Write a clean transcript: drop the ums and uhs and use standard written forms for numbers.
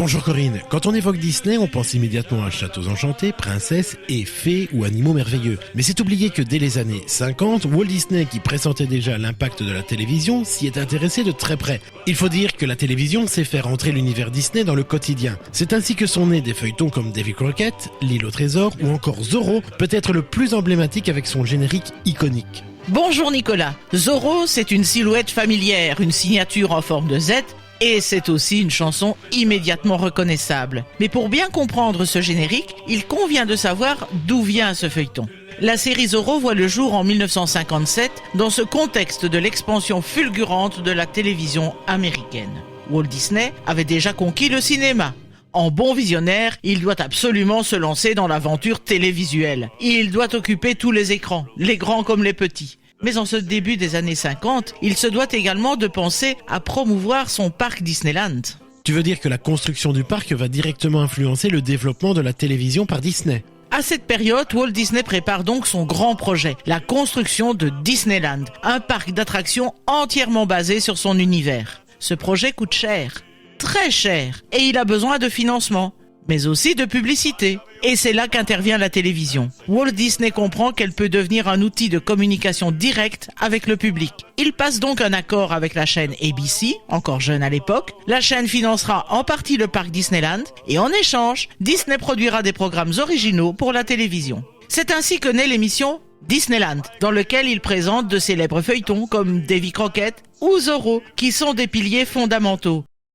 Bonjour Corinne, quand on évoque Disney, on pense immédiatement à châteaux enchantés, princesses et fées ou animaux merveilleux. Mais c'est oublier que dès les années 50, Walt Disney, qui pressentait déjà l'impact de la télévision, s'y est intéressé de très près. Il faut dire que la télévision sait faire entrer l'univers Disney dans le quotidien. C'est ainsi que sont nés des feuilletons comme Davy Crockett, L'île au trésor ou encore Zorro, peut-être le plus emblématique avec son générique iconique. Bonjour Nicolas. Zorro, c'est une silhouette familière, une signature en forme de Z, et c'est aussi une chanson immédiatement reconnaissable. Mais pour bien comprendre ce générique, il convient de savoir d'où vient ce feuilleton. La série Zorro voit le jour en 1957 dans ce contexte de l'expansion fulgurante de la télévision américaine. Walt Disney avait déjà conquis le cinéma. En bon visionnaire, il doit absolument se lancer dans l'aventure télévisuelle. Il doit occuper tous les écrans, les grands comme les petits. Mais en ce début des années 50, il se doit également de penser à promouvoir son parc Disneyland. Tu veux dire que la construction du parc va directement influencer le développement de la télévision par Disney ? À cette période, Walt Disney prépare donc son grand projet, la construction de Disneyland, un parc d'attractions entièrement basé sur son univers. Ce projet coûte cher, très cher, et il a besoin de financement, mais aussi de publicité. Et c'est là qu'intervient la télévision. Walt Disney comprend qu'elle peut devenir un outil de communication directe avec le public. Il passe donc un accord avec la chaîne ABC, encore jeune à l'époque. La chaîne financera en partie le parc Disneyland et en échange, Disney produira des programmes originaux pour la télévision. C'est ainsi que naît l'émission Disneyland, dans lequel il présente de célèbres feuilletons comme Davy Crockett ou Zorro, qui sont des piliers fondamentaux.